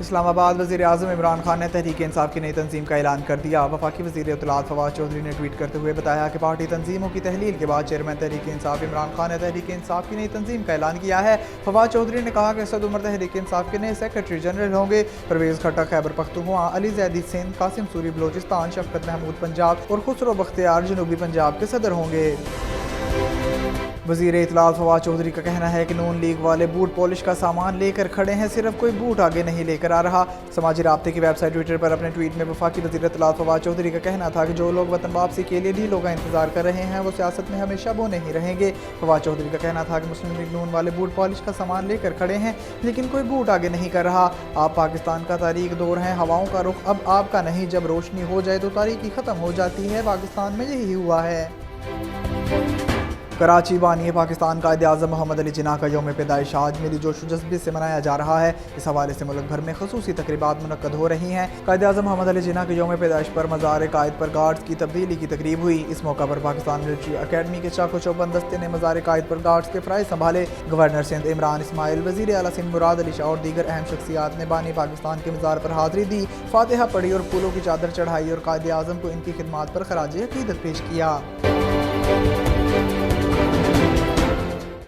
اسلام آباد وزیر اعظم عمران خان نے تحریک انصاف کی نئی تنظیم کا اعلان کر دیا۔ وفاقی وزیر اطلاعات فواد چودھری نے ٹویٹ کرتے ہوئے بتایا کہ پارٹی تنظیموں کی تحلیل کے بعد چیئرمین تحریک انصاف عمران خان نے تحریک انصاف کی نئی تنظیم کا اعلان کیا ہے۔ فواد چودھری نے کہا کہ اسد عمر تحریک انصاف کے نئے سیکرٹری جنرل ہوں گے، پرویز کھٹک خیبر پختونخوا، علی زیدی سندھ، قاسم سوری بلوچستان، شفقت محمود پنجاب اور خسرو بختیار جنوبی پنجاب کے صدر ہوں گے۔ وزیر اطلاعات فواد چودھری کا کہنا ہے کہ نون لیگ والے بوٹ پالش کا سامان لے کر کھڑے ہیں، صرف کوئی بوٹ آگے نہیں لے کر آ رہا۔ سماجی رابطے کی ویب سائٹ ٹویٹر پر اپنے ٹویٹ میں وفاقی وزیر اطلاعات فواد چودھری کا کہنا تھا کہ جو لوگ وطن واپسی کے لیے ڈھیلوں کا انتظار کر رہے ہیں وہ سیاست میں ہمیشہ وہ نہیں رہیں گے۔ فواد چودھری کا کہنا تھا کہ مسلم لیگ نون والے بوٹ پالش کا سامان لے کر کھڑے ہیں لیکن کوئی بوٹ آگے نہیں کر رہا۔ آپ پاکستان کا تاریک دور ہیں، ہواؤں کا رخ اب آپ کا نہیں، جب روشنی ہو جائے تو تاریکی ختم ہو جاتی ہے۔ پاکستان میں یہی ہوا ہے۔ کراچی بانی پاکستان قائد اعظم محمد علی جناح کا یوم پیدائش آج ملی جوش و جذبے سے منایا جا رہا ہے۔ اس حوالے سے ملک بھر میں خصوصی تقریبات منعقد ہو رہی ہیں۔ قائد اعظم محمد علی جناح کے یوم پیدائش پر مزار قائد پر گارڈز کی تبدیلی کی تقریب ہوئی۔ اس موقع پر پاکستان ملٹری اکیڈمی کے چاق و چوبند دستے نے مزار قائد پر گارڈز کے فرائض سنبھالے۔ گورنر سندھ عمران اسماعیل، وزیر اعلیٰ سندھ مراد علی شاہ اور دیگر اہم شخصیات نے بانی پاکستان کے مزار پر حاضری دی، فاتحہ پڑھی اور پھولوں کی چادر چڑھائی اور قائد اعظم کو ان کی خدمات پر خراج عقیدت پیش کیا۔